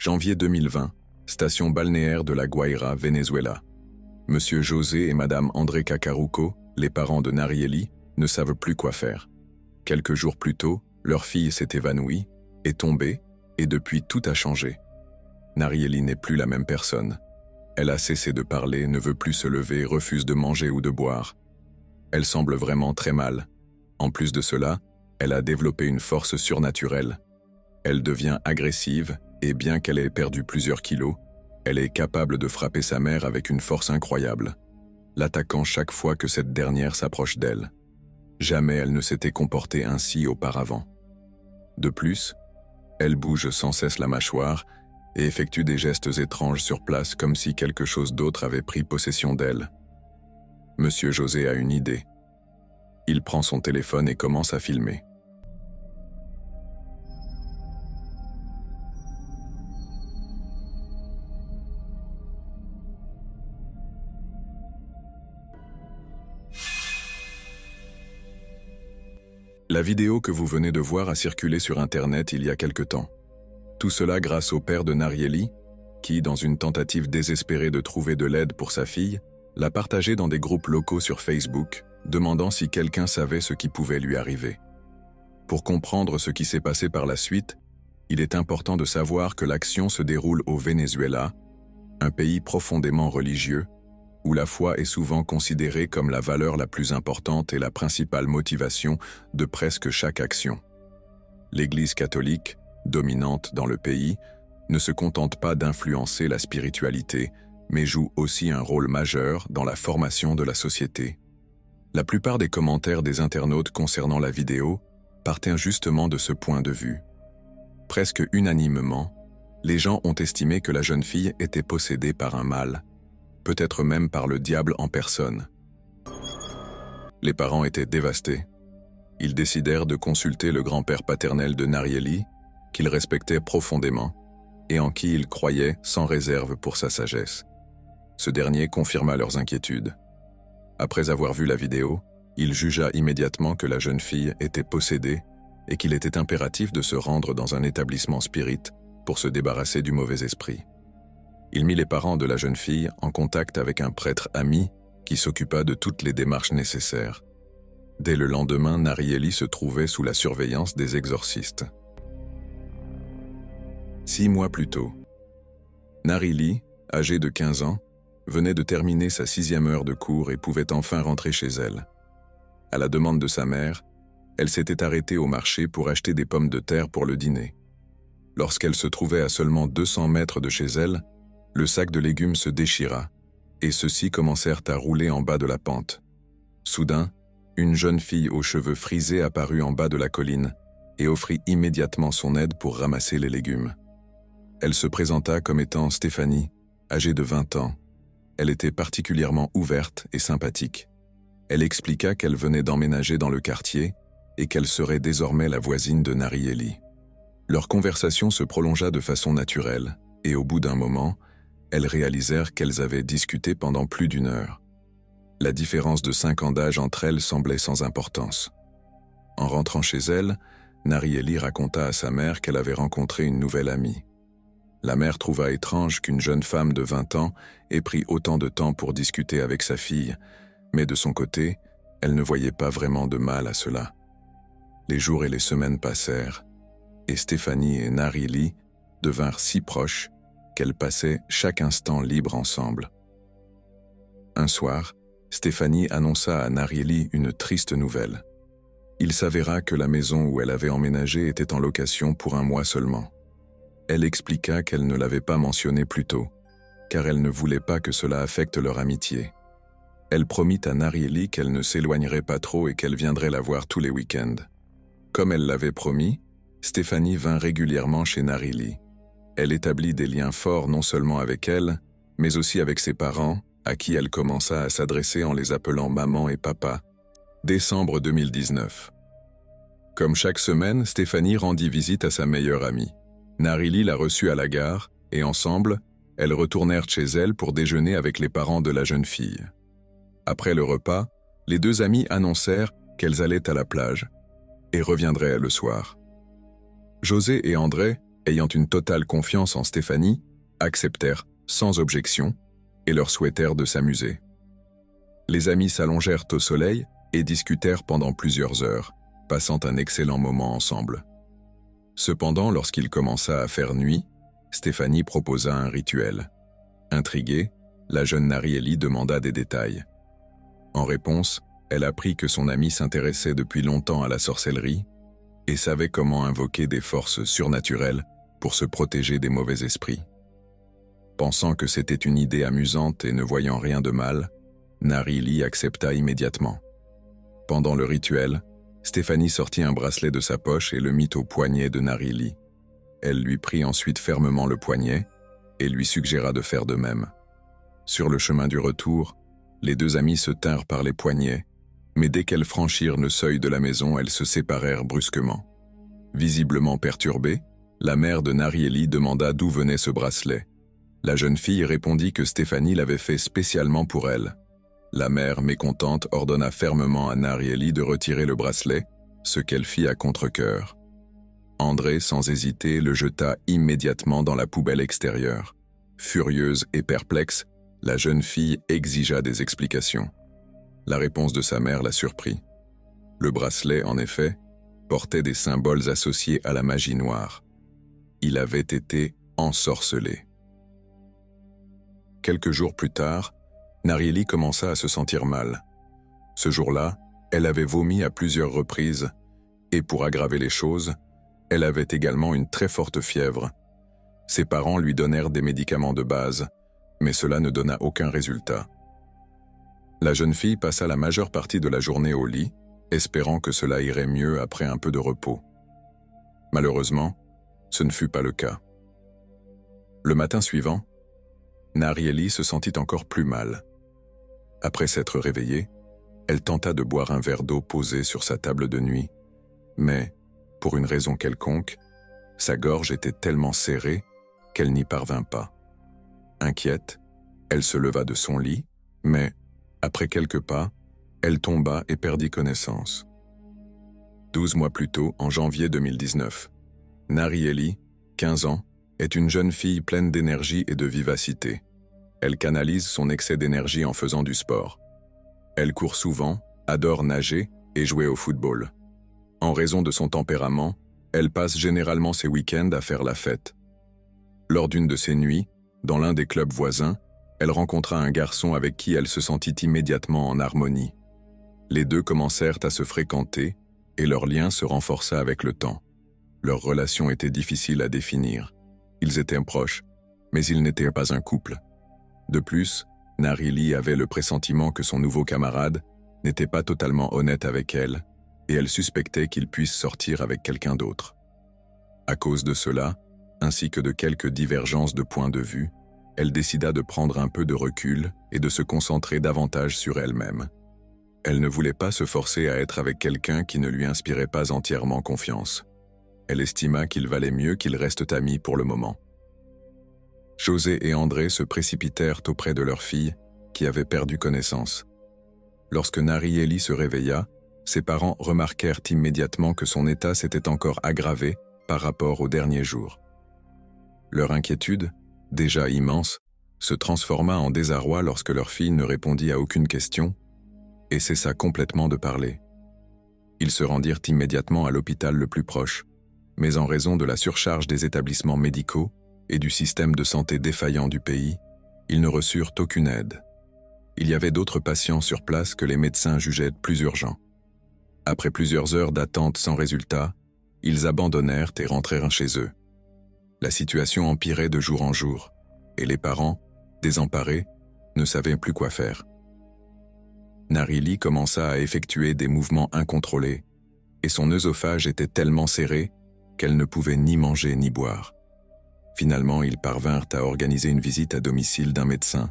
Janvier 2020, station balnéaire de La Guaira, Venezuela. Monsieur José et Madame André Cacaruco, les parents de Narieli, ne savent plus quoi faire. Quelques jours plus tôt, leur fille s'est évanouie, est tombée, et depuis tout a changé. Narieli n'est plus la même personne. Elle a cessé de parler, ne veut plus se lever, refuse de manger ou de boire. Elle semble vraiment très mal. En plus de cela, elle a développé une force surnaturelle. Elle devient agressive, et bien qu'elle ait perdu plusieurs kilos, elle est capable de frapper sa mère avec une force incroyable, l'attaquant chaque fois que cette dernière s'approche d'elle. Jamais elle ne s'était comportée ainsi auparavant. De plus, elle bouge sans cesse la mâchoire et effectue des gestes étranges sur place comme si quelque chose d'autre avait pris possession d'elle. Monsieur José a une idée. Il prend son téléphone et commence à filmer. La vidéo que vous venez de voir a circulé sur Internet il y a quelque temps. Tout cela grâce au père de Narieli, qui, dans une tentative désespérée de trouver de l'aide pour sa fille, l'a partagée dans des groupes locaux sur Facebook, demandant si quelqu'un savait ce qui pouvait lui arriver. Pour comprendre ce qui s'est passé par la suite, il est important de savoir que l'action se déroule au Venezuela, un pays profondément religieux, où la foi est souvent considérée comme la valeur la plus importante et la principale motivation de presque chaque action. L'Église catholique, dominante dans le pays, ne se contente pas d'influencer la spiritualité, mais joue aussi un rôle majeur dans la formation de la société. La plupart des commentaires des internautes concernant la vidéo partaient justement de ce point de vue. Presque unanimement, les gens ont estimé que la jeune fille était possédée par un mal, peut-être même par le diable en personne. Les parents étaient dévastés. Ils décidèrent de consulter le grand-père paternel de Narieli, qu'ils respectaient profondément, et en qui ils croyaient sans réserve pour sa sagesse. Ce dernier confirma leurs inquiétudes. Après avoir vu la vidéo, il jugea immédiatement que la jeune fille était possédée et qu'il était impératif de se rendre dans un établissement spirit pour se débarrasser du mauvais esprit. Il mit les parents de la jeune fille en contact avec un prêtre ami qui s'occupa de toutes les démarches nécessaires. Dès le lendemain, Narieli se trouvait sous la surveillance des exorcistes. 6 mois plus tôt, Narieli, âgée de 15 ans, venait de terminer sa 6e heure de cours et pouvait enfin rentrer chez elle. À la demande de sa mère, elle s'était arrêtée au marché pour acheter des pommes de terre pour le dîner. Lorsqu'elle se trouvait à seulement 200 mètres de chez elle, le sac de légumes se déchira, et ceux-ci commencèrent à rouler en bas de la pente. Soudain, une jeune fille aux cheveux frisés apparut en bas de la colline et offrit immédiatement son aide pour ramasser les légumes. Elle se présenta comme étant Stéphanie, âgée de 20 ans. Elle était particulièrement ouverte et sympathique. Elle expliqua qu'elle venait d'emménager dans le quartier et qu'elle serait désormais la voisine de Narieli. Leur conversation se prolongea de façon naturelle, et au bout d'un moment, elles réalisèrent qu'elles avaient discuté pendant plus d'1 heure. La différence de 5 ans d'âge entre elles semblait sans importance. En rentrant chez elle, Narieli raconta à sa mère qu'elle avait rencontré une nouvelle amie. La mère trouva étrange qu'une jeune femme de 20 ans ait pris autant de temps pour discuter avec sa fille, mais de son côté, elle ne voyait pas vraiment de mal à cela. Les jours et les semaines passèrent, et Stéphanie et Narieli devinrent si proches qu'elles passaient chaque instant libre ensemble. Un soir, Stéphanie annonça à Narieli une triste nouvelle. Il s'avéra que la maison où elle avait emménagé était en location pour 1 mois seulement. Elle expliqua qu'elle ne l'avait pas mentionné plus tôt, car elle ne voulait pas que cela affecte leur amitié. Elle promit à Narieli qu'elle ne s'éloignerait pas trop et qu'elle viendrait la voir tous les week-ends. Comme elle l'avait promis, Stéphanie vint régulièrement chez Narieli. Elle établit des liens forts non seulement avec elle, mais aussi avec ses parents, à qui elle commença à s'adresser en les appelant maman et papa. Décembre 2019. Comme chaque semaine, Stéphanie rendit visite à sa meilleure amie. Narieli la reçut à la gare, et ensemble, elles retournèrent chez elle pour déjeuner avec les parents de la jeune fille. Après le repas, les 2 amies annoncèrent qu'elles allaient à la plage et reviendraient le soir. José et André, ayant une totale confiance en Stéphanie, acceptèrent, sans objection, et leur souhaitèrent de s'amuser. Les amis s'allongèrent au soleil et discutèrent pendant plusieurs heures, passant un excellent moment ensemble. Cependant, lorsqu'il commença à faire nuit, Stéphanie proposa un rituel. Intriguée, la jeune Narieli demanda des détails. En réponse, elle apprit que son amie s'intéressait depuis longtemps à la sorcellerie et savait comment invoquer des forces surnaturelles pour se protéger des mauvais esprits. Pensant que c'était une idée amusante et ne voyant rien de mal, Narieli accepta immédiatement. Pendant le rituel, Stéphanie sortit un bracelet de sa poche et le mit au poignet de Narieli. Elle lui prit ensuite fermement le poignet et lui suggéra de faire de même. Sur le chemin du retour, les deux amies se tinrent par les poignets, mais dès qu'elles franchirent le seuil de la maison, elles se séparèrent brusquement. Visiblement perturbée, la mère de Narieli demanda d'où venait ce bracelet. La jeune fille répondit que Stéphanie l'avait fait spécialement pour elle. La mère, mécontente, ordonna fermement à Narieli de retirer le bracelet, ce qu'elle fit à contre-cœur. André, sans hésiter, le jeta immédiatement dans la poubelle extérieure. Furieuse et perplexe, la jeune fille exigea des explications. La réponse de sa mère la surprit. Le bracelet, en effet, portait des symboles associés à la magie noire. Il avait été ensorcelé. Quelques jours plus tard, Narieli commença à se sentir mal. Ce jour-là, elle avait vomi à plusieurs reprises, et pour aggraver les choses, elle avait également une très forte fièvre. Ses parents lui donnèrent des médicaments de base, mais cela ne donna aucun résultat. La jeune fille passa la majeure partie de la journée au lit, espérant que cela irait mieux après un peu de repos. Malheureusement, ce ne fut pas le cas. Le matin suivant, Narieli se sentit encore plus mal. Après s'être réveillée, elle tenta de boire un verre d'eau posé sur sa table de nuit, mais, pour une raison quelconque, sa gorge était tellement serrée qu'elle n'y parvint pas. Inquiète, elle se leva de son lit, mais, après quelques pas, elle tomba et perdit connaissance. 12 mois plus tôt, en janvier 2019, Narieli, 15 ans, est une jeune fille pleine d'énergie et de vivacité. Elle canalise son excès d'énergie en faisant du sport. Elle court souvent, adore nager et jouer au football. En raison de son tempérament, elle passe généralement ses week-ends à faire la fête. Lors d'une de ces nuits, dans l'un des clubs voisins, elle rencontra un garçon avec qui elle se sentit immédiatement en harmonie. Les deux commencèrent à se fréquenter et leur lien se renforça avec le temps. Leur relation était difficile à définir. Ils étaient proches, mais ils n'étaient pas un couple. De plus, Narieli avait le pressentiment que son nouveau camarade n'était pas totalement honnête avec elle, et elle suspectait qu'il puisse sortir avec quelqu'un d'autre. À cause de cela, ainsi que de quelques divergences de points de vue, elle décida de prendre un peu de recul et de se concentrer davantage sur elle-même. Elle ne voulait pas se forcer à être avec quelqu'un qui ne lui inspirait pas entièrement confiance. Elle estima qu'il valait mieux qu'ils restent amis pour le moment. José et André se précipitèrent auprès de leur fille, qui avait perdu connaissance. Lorsque Narieli se réveilla, ses parents remarquèrent immédiatement que son état s'était encore aggravé par rapport aux derniers jours. Leur inquiétude, déjà immense, se transforma en désarroi lorsque leur fille ne répondit à aucune question et cessa complètement de parler. Ils se rendirent immédiatement à l'hôpital le plus proche, mais en raison de la surcharge des établissements médicaux et du système de santé défaillant du pays, ils ne reçurent aucune aide. Il y avait d'autres patients sur place que les médecins jugeaient plus urgents. Après plusieurs heures d'attente sans résultat, ils abandonnèrent et rentrèrent chez eux. La situation empirait de jour en jour, et les parents, désemparés, ne savaient plus quoi faire. Narieli commença à effectuer des mouvements incontrôlés, et son œsophage était tellement serré qu'elle ne pouvait ni manger ni boire. Finalement, ils parvinrent à organiser une visite à domicile d'un médecin.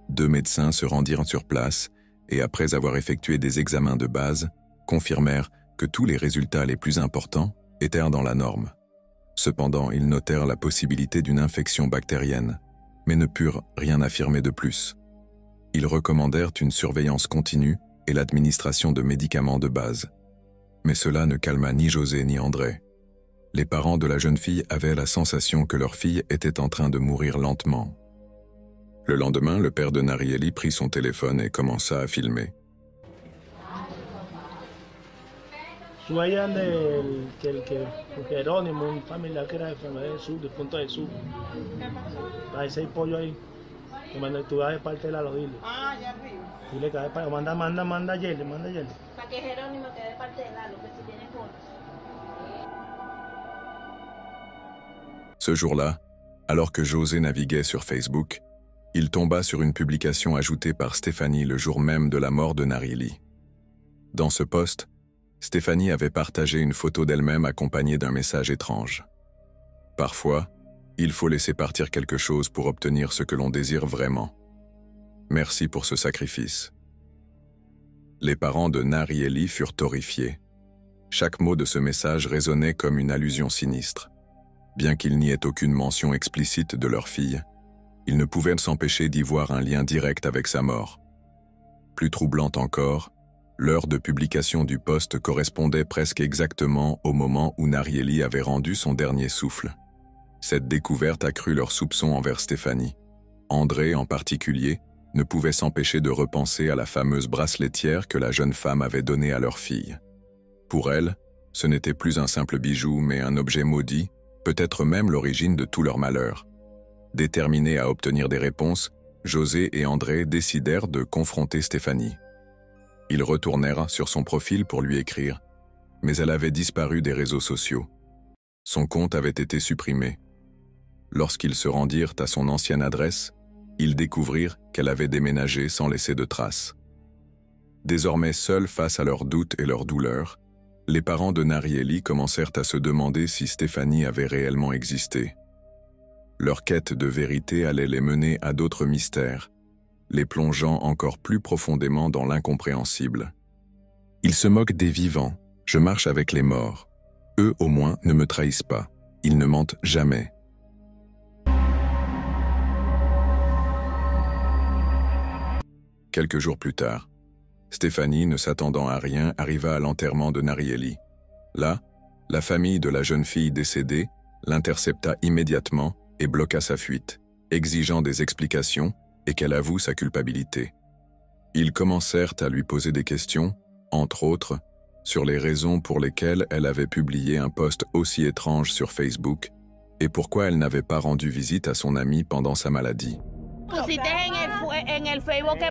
2 médecins se rendirent sur place et, après avoir effectué des examens de base, confirmèrent que tous les résultats les plus importants étaient dans la norme. Cependant, ils notèrent la possibilité d'une infection bactérienne, mais ne purent rien affirmer de plus. Ils recommandèrent une surveillance continue et l'administration de médicaments de base. Mais cela ne calma ni José ni André. Les parents de la jeune fille avaient la sensation que leur fille était en train de mourir lentement. Le lendemain, le père de Narieli prit son téléphone et commença à filmer. Sueñan que Jerónimo, un familiar que era de enfermedad del sur, del Punto del Sur. Hay 6 pollos ahí. Tú vas de parte de la dile. Ah, allá arriba. Dile que manda a Yerle, manda a Yerle. Para que Jerónimo quede de parte de Lalo, que si tiene fotos. Ce jour-là, alors que José naviguait sur Facebook, il tomba sur une publication ajoutée par Stéphanie le jour même de la mort de Narieli. Dans ce post, Stéphanie avait partagé une photo d'elle-même accompagnée d'un message étrange. Parfois, il faut laisser partir quelque chose pour obtenir ce que l'on désire vraiment. Merci pour ce sacrifice. Les parents de Narieli furent horrifiés. Chaque mot de ce message résonnait comme une allusion sinistre. Bien qu'il n'y ait aucune mention explicite de leur fille, ils ne pouvaient s'empêcher d'y voir un lien direct avec sa mort. Plus troublante encore, l'heure de publication du post correspondait presque exactement au moment où Narieli avait rendu son dernier souffle. Cette découverte accrut leurs soupçons envers Stéphanie. André, en particulier, ne pouvait s'empêcher de repenser à la fameuse braceletière que la jeune femme avait donnée à leur fille. Pour elle, ce n'était plus un simple bijou, mais un objet maudit, peut-être même l'origine de tout leur malheur. Déterminés à obtenir des réponses, José et André décidèrent de confronter Stéphanie. Ils retournèrent sur son profil pour lui écrire, mais elle avait disparu des réseaux sociaux. Son compte avait été supprimé. Lorsqu'ils se rendirent à son ancienne adresse, ils découvrirent qu'elle avait déménagé sans laisser de traces. Désormais seuls face à leurs doutes et leurs douleurs, les parents de Narieli commencèrent à se demander si Stéphanie avait réellement existé. Leur quête de vérité allait les mener à d'autres mystères, les plongeant encore plus profondément dans l'incompréhensible. Ils se moquent des vivants, je marche avec les morts. Eux, au moins, ne me trahissent pas. Ils ne mentent jamais. Quelques jours plus tard, Stéphanie, ne s'attendant à rien, arriva à l'enterrement de Narieli. Là, la famille de la jeune fille décédée l'intercepta immédiatement et bloqua sa fuite, exigeant des explications et qu'elle avoue sa culpabilité. Ils commencèrent à lui poser des questions, entre autres, sur les raisons pour lesquelles elle avait publié un post aussi étrange sur Facebook et pourquoi elle n'avait pas rendu visite à son ami pendant sa maladie.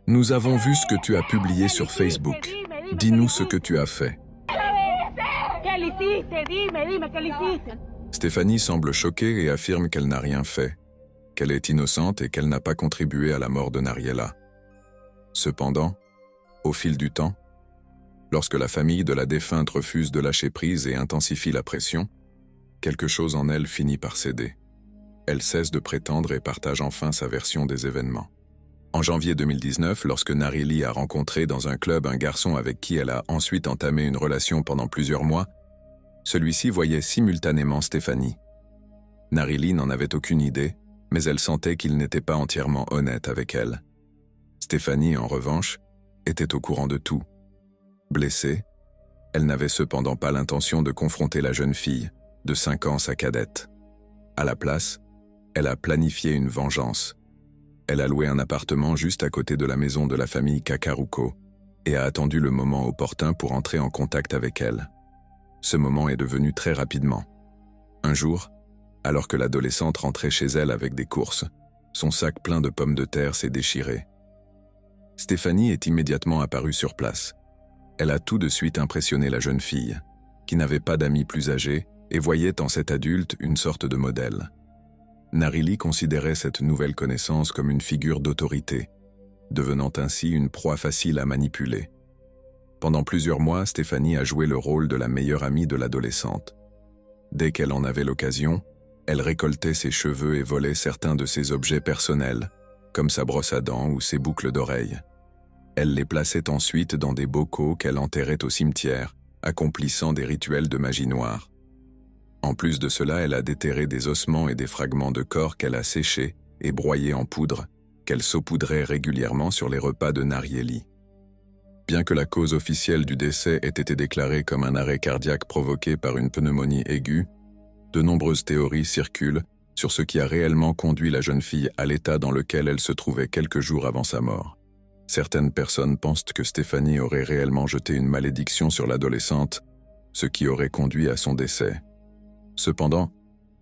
Nous avons vu ce que tu as publié sur Facebook. Dis-nous ce que tu as fait. Stéphanie semble choquée et affirme qu'elle n'a rien fait, qu'elle est innocente et qu'elle n'a pas contribué à la mort de Nariela. Cependant, au fil du temps, lorsque la famille de la défunte refuse de lâcher prise et intensifie la pression, quelque chose en elle finit par céder. Elle cesse de prétendre et partage enfin sa version des événements. En janvier 2019, lorsque Narieli a rencontré dans un club un garçon avec qui elle a ensuite entamé une relation pendant plusieurs mois, celui-ci voyait simultanément Stéphanie. Narieli n'en avait aucune idée, mais elle sentait qu'il n'était pas entièrement honnête avec elle. Stéphanie, en revanche, était au courant de tout. Blessée, elle n'avait cependant pas l'intention de confronter la jeune fille, de 5 ans sa cadette. À la place, elle a planifié une vengeance. Elle a loué un appartement juste à côté de la maison de la famille Kakaruko et a attendu le moment opportun pour entrer en contact avec elle. Ce moment est devenu très rapidement. Un jour, alors que l'adolescente rentrait chez elle avec des courses, son sac plein de pommes de terre s'est déchiré. Stéphanie est immédiatement apparue sur place. Elle a tout de suite impressionné la jeune fille, qui n'avait pas d'amis plus âgés et voyait en cet adulte une sorte de modèle. Narieli considérait cette nouvelle connaissance comme une figure d'autorité, devenant ainsi une proie facile à manipuler. Pendant plusieurs mois, Stéphanie a joué le rôle de la meilleure amie de l'adolescente. Dès qu'elle en avait l'occasion, elle récoltait ses cheveux et volait certains de ses objets personnels, comme sa brosse à dents ou ses boucles d'oreilles. Elle les plaçait ensuite dans des bocaux qu'elle enterrait au cimetière, accomplissant des rituels de magie noire. En plus de cela, elle a déterré des ossements et des fragments de corps qu'elle a séchés et broyés en poudre, qu'elle saupoudrait régulièrement sur les repas de Narieli. Bien que la cause officielle du décès ait été déclarée comme un arrêt cardiaque provoqué par une pneumonie aiguë, De nombreuses théories circulent sur ce qui a réellement conduit la jeune fille à l'état dans lequel elle se trouvait quelques jours avant sa mort. Certaines personnes pensent que Stéphanie aurait réellement jeté une malédiction sur l'adolescente, ce qui aurait conduit à son décès. Cependant,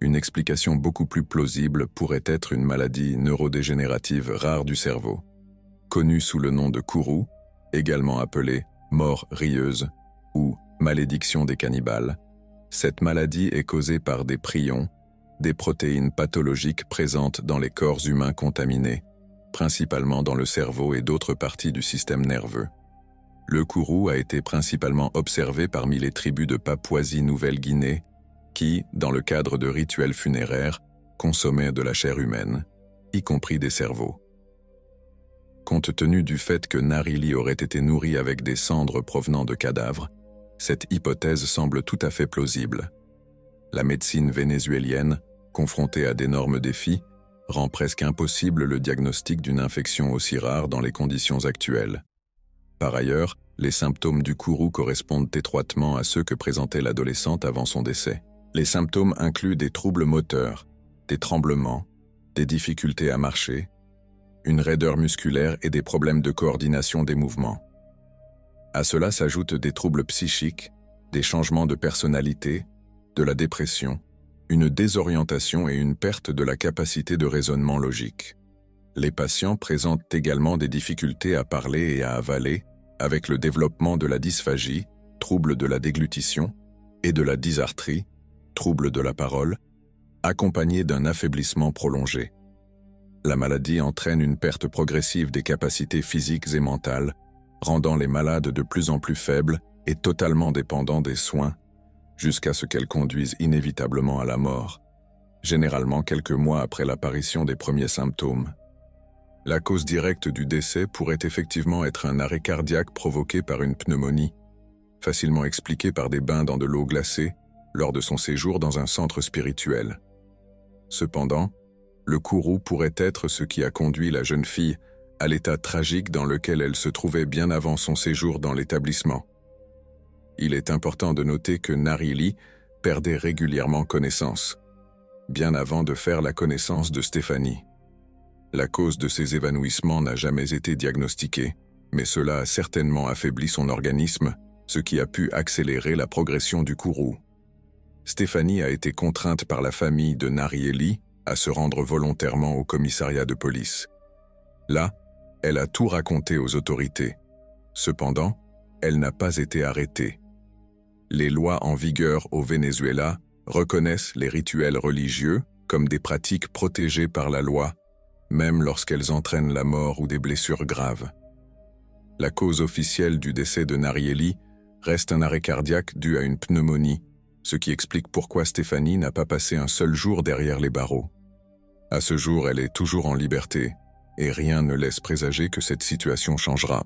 une explication beaucoup plus plausible pourrait être une maladie neurodégénérative rare du cerveau, connue sous le nom de Kourou, également appelée mort rieuse ou malédiction des cannibales. Cette maladie est causée par des prions, des protéines pathologiques présentes dans les corps humains contaminés, principalement dans le cerveau et d'autres parties du système nerveux. Le Kourou a été principalement observé parmi les tribus de Papouasie-Nouvelle-Guinée qui, dans le cadre de rituels funéraires, consommaient de la chair humaine, y compris des cerveaux. Compte tenu du fait que Narili aurait été nourrie avec des cendres provenant de cadavres, cette hypothèse semble tout à fait plausible. La médecine vénézuélienne, confrontée à d'énormes défis, rend presque impossible le diagnostic d'une infection aussi rare dans les conditions actuelles. Par ailleurs, les symptômes du Kourou correspondent étroitement à ceux que présentait l'adolescente avant son décès. Les symptômes incluent des troubles moteurs, des tremblements, des difficultés à marcher, une raideur musculaire et des problèmes de coordination des mouvements. À cela s'ajoutent des troubles psychiques, des changements de personnalité, de la dépression, une désorientation et une perte de la capacité de raisonnement logique. Les patients présentent également des difficultés à parler et à avaler, avec le développement de la dysphagie, trouble de la déglutition, et de la dysarthrie, trouble de la parole, accompagné d'un affaiblissement prolongé. La maladie entraîne une perte progressive des capacités physiques et mentales, rendant les malades de plus en plus faibles et totalement dépendants des soins, jusqu'à ce qu'elles conduisent inévitablement à la mort, généralement quelques mois après l'apparition des premiers symptômes. La cause directe du décès pourrait effectivement être un arrêt cardiaque provoqué par une pneumonie, facilement expliqué par des bains dans de l'eau glacée lors de son séjour dans un centre spirituel. Cependant, le Kourou pourrait être ce qui a conduit la jeune fille à l'état tragique dans lequel elle se trouvait bien avant son séjour dans l'établissement. Il est important de noter que Narili perdait régulièrement connaissance, bien avant de faire la connaissance de Stéphanie. La cause de ces évanouissements n'a jamais été diagnostiquée, mais cela a certainement affaibli son organisme, ce qui a pu accélérer la progression du Kourou. Stéphanie a été contrainte par la famille de Narili à se rendre volontairement au commissariat de police. Là, elle a tout raconté aux autorités. Cependant, elle n'a pas été arrêtée. Les lois en vigueur au Venezuela reconnaissent les rituels religieux comme des pratiques protégées par la loi, même lorsqu'elles entraînent la mort ou des blessures graves. La cause officielle du décès de Narili reste un arrêt cardiaque dû à une pneumonie, ce qui explique pourquoi Stéphanie n'a pas passé un seul jour derrière les barreaux. À ce jour, elle est toujours en liberté, et rien ne laisse présager que cette situation changera.